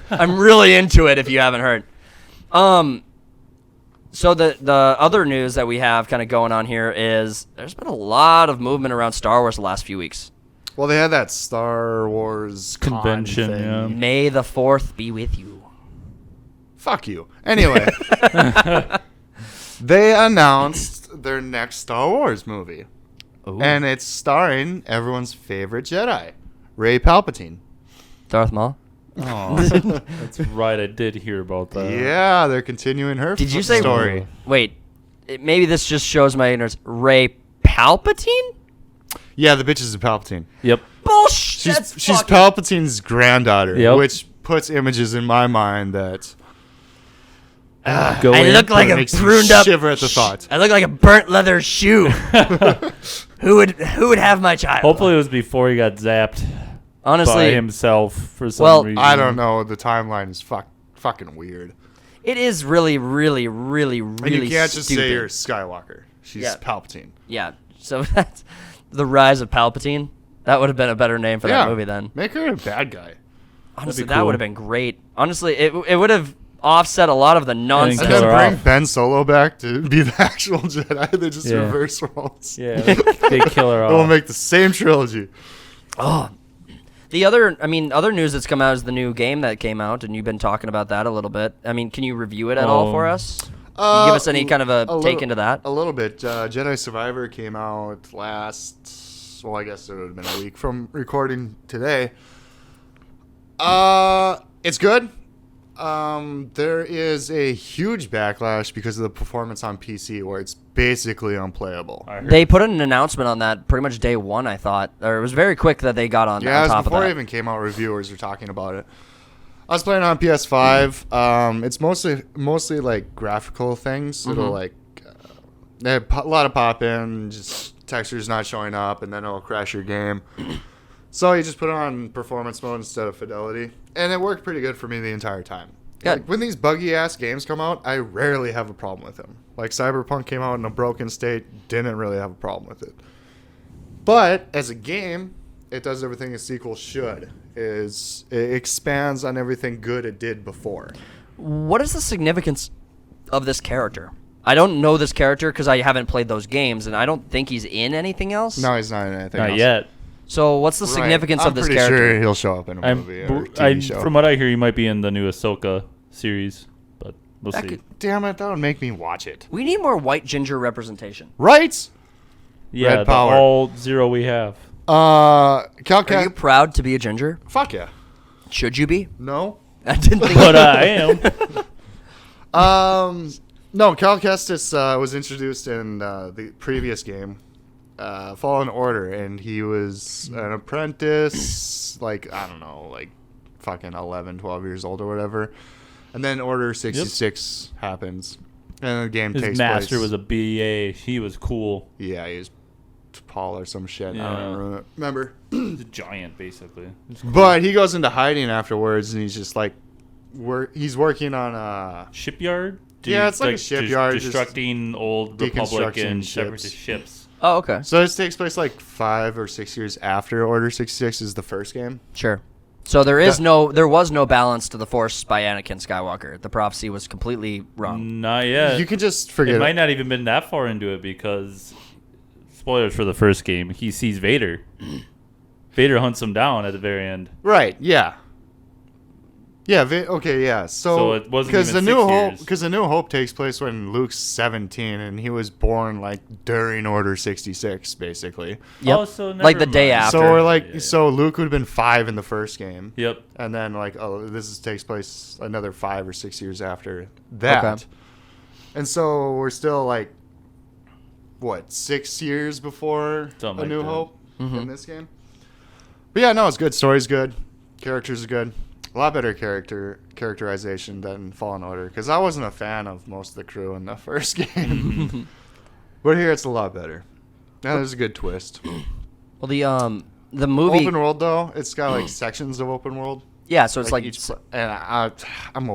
I'm really into it if you haven't heard. So the other news that we have kind of going on here is there's been a lot of movement around Star Wars the last few weeks. well, they had that Star Wars con Convention, thing. yeah. May the 4th be with you. Fuck you. Anyway, they announced their next Star Wars movie. Ooh. And it's starring everyone's favorite Jedi, Ray Palpatine. Darth Maul. Oh, that's right. I did hear about that. Yeah, they're continuing her Did you say story. Wait, maybe this just shows my ignorance. Ray Palpatine? Yeah, the bitch is a Palpatine. Yep. Bullshit. She's Palpatine's granddaughter, Yep. which puts images in my mind that Go I in. look like a makes me pruned up. shiver at the thought. I look like a burnt leather shoe. Who would have my child? Hopefully it was before he got zapped by Honestly, himself for some Well, reason. I don't know. The timeline is fucking weird. it is really, really, really, And really you can't just stupid. say you're Skywalker. She's Yeah. Palpatine. Yeah. So that's the rise of Palpatine. That would have been a better name for that movie then. Make her a bad guy. Honestly, be that cool. would have been great. Honestly, it would have offset a lot of the nonsense. And kill then her bring off. Ben Solo back to be the actual Jedi. They just Yeah. reverse roles. Yeah, they kill her We'll off. make the same trilogy. Oh. The other news that's come out is the new game that came out, and you've been talking about that a little bit. I mean, can you review it at all for us? Can you give us any kind of a take little- into that? A little bit. Jedi Survivor came out last. Well, I guess it would have been a week from recording today. It's good. There is a huge backlash because of the performance on PC, where it's basically unplayable. I heard- They put an announcement on that pretty much day one, I thought. Or it was very quick that they got on, Yeah, on it was top of before that. it even came out. Reviewers were talking about it. I was playing on PS5. It's mostly like graphical things. Mm-hmm. It'll like they have a lot of pop in, just textures not showing up, and then it'll crash your game. So you just put it on performance mode instead of fidelity, and it worked pretty good for me the entire time. Good. Like, when these buggy ass games come out, I rarely have a problem with them. Like Cyberpunk came out in a broken state, didn't really have a problem with it. But as a game, it does everything a sequel should. It expands on everything good it did before. What is the significance of this character? I don't know this character because I haven't played those games, and I don't think he's in anything else. No, he's not in anything Not else. yet. So what's the Right. significance I'm of this pretty character? sure he'll show up in a movie or TV show. From what I hear, he might be in the new Ahsoka series, but we'll That see. could- Damn it, that would make me watch it. We need more white ginger representation. Right? Yeah, Red the power. all zero we have. Are you Calcat. proud to be a ginger? Fuck yeah. Should you be? No. I didn't think. But I am. No, Cal Kestis was introduced in the previous game, Fallen Order, and he was an apprentice, like, I don't know, like fucking 11, 12 years old or whatever. And then Order 66 happens, and the game His takes master place. was a BA. He was cool. Yeah, he was Paul or some shit. I Yeah. don't remember. He's a giant, basically. He's cool. But he goes into hiding afterwards, and he's just like, he's working on Shipyard? Yeah, it's like a shipyard, just Destructing old Republic deconstruction and ships. separatist ships. Oh, okay. So this takes place like 5 or 6 years after Order 66 is the first game. Sure. So there was no balance to the Force by Anakin Skywalker. The prophecy was completely wrong. Not yet. You can just forget It it. might not even been that far into it because, spoilers for the first game, he sees Vader. Vader hunts him down at the very end. Right, yeah. Yeah, okay, yeah. So it wasn't because even the New 6 Hope years. because the New Hope takes place when Luke's 17 and he was born like during Order 66 basically. Yep. Oh, so Like the never day mind. after. So we're like Yeah. so Luke would have been 5 in the first game. Yep. And then takes place another 5 or 6 years after that. Okay. And so we're still like what, 6 years before Something A like New that. Hope Mhm. in this game. But yeah, no, it's good. Story's good. Characters are good. A lot better characterization than Fallen Order because I wasn't a fan of most of the crew in the first game. But here it's a lot better. Now there's a good twist. Well, the movie. Open world though, it's got like sections of open world. Yeah, so it's like each, and I'm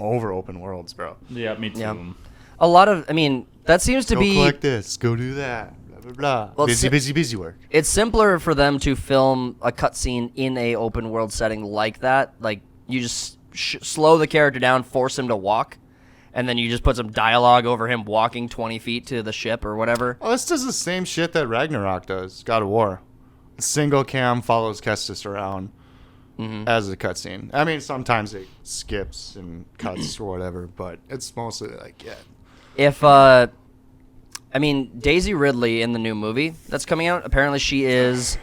over open worlds, bro. Yeah, me too. Yeah. a lot of. I mean, that seems to Go be. collect this. Go do that. Blah blah blah. Well, busy work. It's simpler for them to film a cutscene in a open world setting like that. Like you just slow the character down, force him to walk, and then you just put some dialogue over him walking 20 feet to the ship or whatever. Oh, this does the same shit that Ragnarok does. God of War. Single cam follows Kestis around as a cutscene. I mean, sometimes it skips and cuts or whatever, but it's mostly like, yeah. If Daisy Ridley in the new movie that's coming out, apparently she is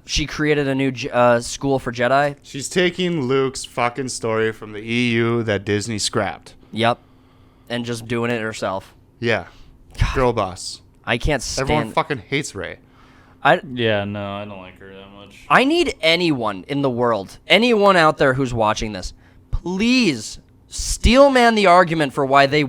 She created a new school for Jedi. She's taking Luke's fucking story from the EU that Disney scrapped. Yep. And just doing it herself. Yeah. Girl boss. I can't stand... Everyone fucking hates Rey. Yeah, no, I don't like her that much. I need anyone in the world, anyone out there who's watching this, please steelman the argument for why they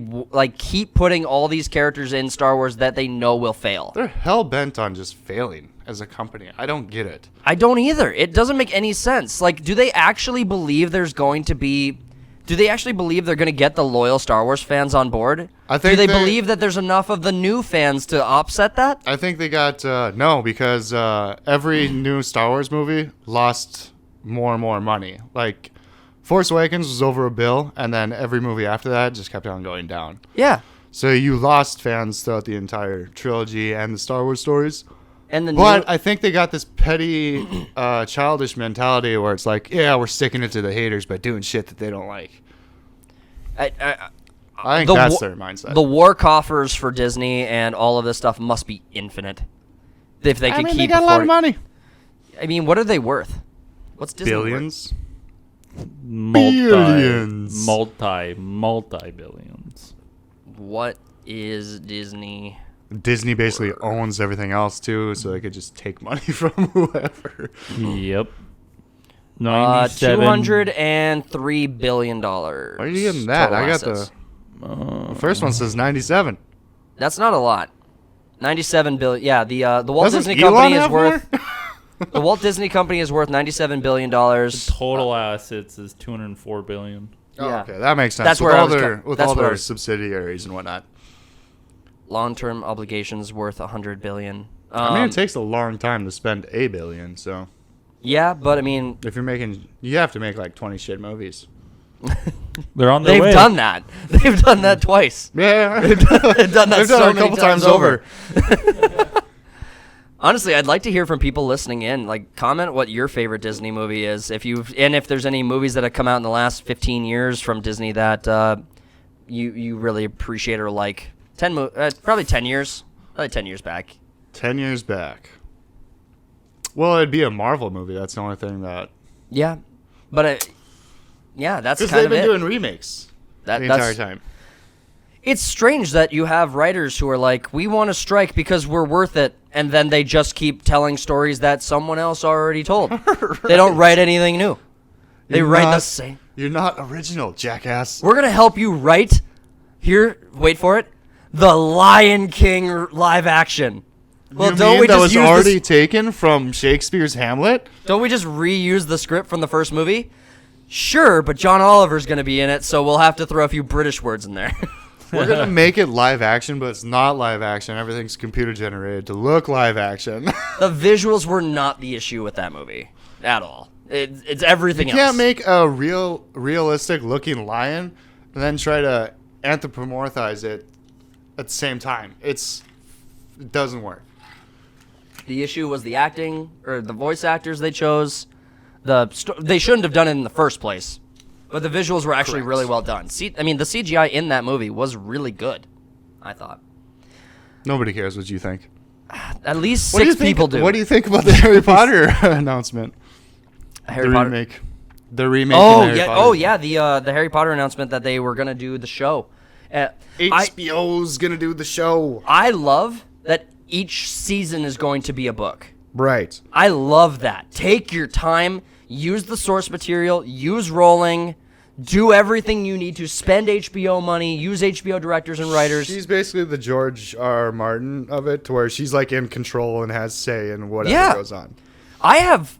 keep putting all these characters in Star Wars that they know will fail. They're hell-bent on just failing as a company. I don't get it. I don't either. It doesn't make any sense. Like, do they actually believe there's going to be... Do they actually believe they're going to get the loyal Star Wars fans on board? I think do they believe that there's enough of the new fans to offset that? I think they got... no, because every new Star Wars movie lost more and more money. Like, Force Awakens was over $1 billion, and then every movie after that just kept on going down. Yeah. So you lost fans throughout the entire trilogy and the Star Wars stories. And But I think they got this petty, childish mentality where it's like, yeah, we're sticking it to the haters by doing shit that they don't like. I think that's their mindset. The war coffers for Disney and all of this stuff must be infinite. If they could keep... they got a lot of money. I mean, what are they worth? What's Disney Billions. Billions. Multi-billions. What is Disney... Disney basically owns everything else too, so they could just take money from whoever. Yep. $203 billion. Why are you getting that? I got the first one says 97. That's not a lot. 97 billion. Yeah, the Walt Doesn't Disney Elon Company is have worth more? the Walt Disney Company is worth $97 billion. Total assets is $204 billion. Oh, Yeah. okay, that makes sense. That's with where I all was their co- with that's all what I their was- subsidiaries and whatnot. Long-term obligations worth $100 billion. I mean, it takes a long time to spend $1 billion. So Yeah, but I mean, if you're making, you have to make like 20 shit movies. They're on their they've way. done that. They've done that twice. Yeah, They've done that they've done so it a many couple times over. Honestly, I'd like to hear from people listening in. Like, comment what your favorite Disney movie is. If there's any movies that have come out in the last 15 years from Disney that you really appreciate or like. Probably 10 years. Probably 10 years back. 10 years back. Well, it'd be a Marvel movie. That's the only thing that. Yeah, but that's Because kind they've of been it. doing remakes the entire time. It's strange that you have writers who are like, we want to strike because we're worth it, and then they just keep telling stories that someone else already told. Right. They don't write anything new. They write the same. You're not original, jackass. We're gonna help you write. Here, wait for it. The Lion King live action. Well, you don't mean we that just was use already taken from Shakespeare's Hamlet? Don't we just reuse the script from the first movie? Sure, but John Oliver's gonna be in it, so we'll have to throw a few British words in there. We're gonna make it live action, but it's not live action. Everything's computer generated to look live action. The visuals were not the issue with that movie at all. It's everything else. You can't make a realistic looking lion and then try to anthropomorphize it at the same time. It doesn't work. The issue was the acting or the voice actors they chose. They shouldn't have done it in the first place, but the visuals were actually Correct. really well done. I mean, the CGI in that movie was really good, I thought. Nobody cares what you think. At least What do you six think- people do. What do you think about the Harry Potter announcement? Harry the Potter remake. The remake. Oh of Harry yeah, Potter. the Harry Potter announcement that they were gonna do the show. HBO's gonna do the show. I love that each season is going to be a book. Right. I love that. Take your time, use the source material, use rolling, do everything you need to, spend HBO money, use HBO directors and writers. She's basically the George R. Martin of it, to where she's like in control and has say in whatever goes on. I have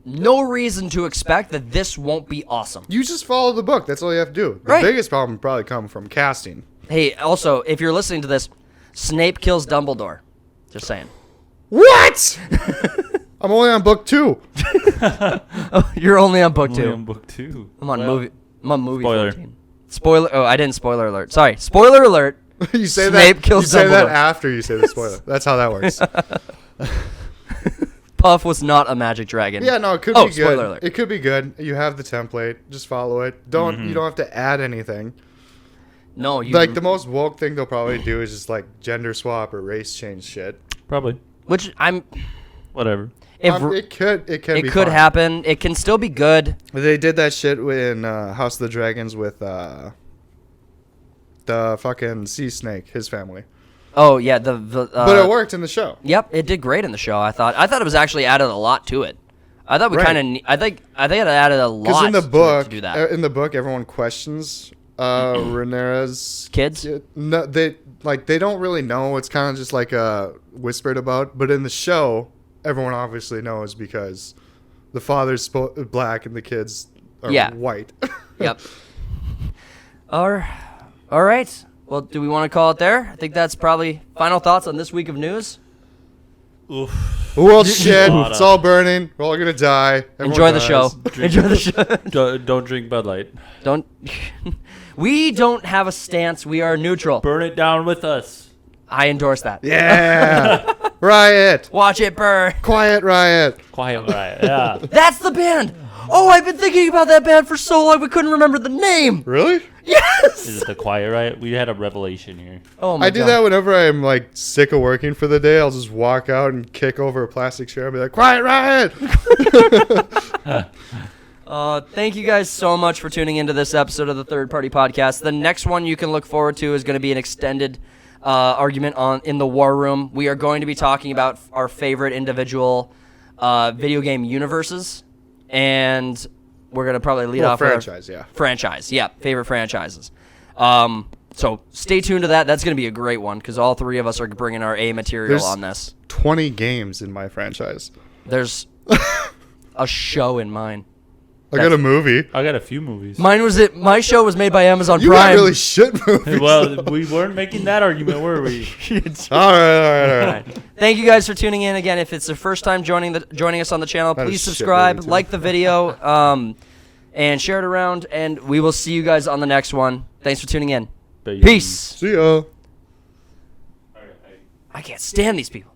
no reason to expect that this won't be awesome. You just follow the book. That's all you have to do. The Right. biggest problem would probably come from casting. Hey, also, if you're listening to this, Snape kills Dumbledore. Just saying. What? I'm only on book 2. Oh, you're only on book 2. Only on book 2. I'm on movie. I'm on movie Spoiler. 14. Spoiler. Oh, I didn't spoiler alert. Sorry. Spoiler alert. You say Snape that. kills You say that Dumbledore. after you say the spoiler. That's how that works. Puff was not a magic dragon. Yeah, no, it could Oh, be spoiler good. alert. It could be good. You have the template. Just follow it. You don't have to add anything. No, you Like the most woke thing they'll probably do is just like gender swap or race change shit. Probably. which I'm Whatever. If it could be could fun. happen, it can still be good. They did that shit in House of the Dragons with the fucking sea snake, his family. Oh yeah, But it worked in the show. Yep, it did great in the show. I thought it was actually added a lot to it. I thought we Right. kind of. I think it added a lot. Because in the book, to do that. in the book, everyone questions Rhaenyra's Kids? No, they don't really know. It's kind of just like whispered about. But in the show, everyone obviously knows because the father's black and the kids are white. Yep. All right. Well, do we want to call it there? I think that's probably final thoughts on this week of news. Oof. Well, shit. Lot It's of- all burning. We're all gonna die. Everyone Enjoy the dies. show. Enjoy the show. Don't drink Bud Light. Don't. We don't have a stance. We are neutral. Burn it down with us. I endorse that. Yeah. Riot. Watch it burn. Quiet riot. Quiet Riot. Yeah. That's the band. Oh, I've been thinking about that band for so long we couldn't remember the name. Really? Yes. Is it the Quiet Riot? We had a revelation here. Oh my I do God. that whenever I'm like sick of working for the day. I'll just walk out and kick over a plastic chair and be like, "Quiet riot!" Thank you guys so much for tuning into this episode of the Third Party Podcast. The next one you can look forward to is going to be an extended argument in the War Room. We are going to be talking about our favorite individual video game universes, and we're going to probably lead off with our franchise, yeah. franchise. Yeah, favorite franchises. So stay tuned to that. That's going to be a great one because all three of us are bringing our A material There's- on this. 20 games in my franchise. There's a show in mine. I got a movie. I got a few movies. My show was made by Amazon You Prime. got really shit movies. Well, we weren't making that argument, were we? all right. Thank you guys for tuning in again. If it's the first time joining us on the channel, That is please shit subscribe, movie, too. like the video, and share it around. And we will see you guys on the next one. Thanks for tuning in. Peace. See ya. I can't stand these people.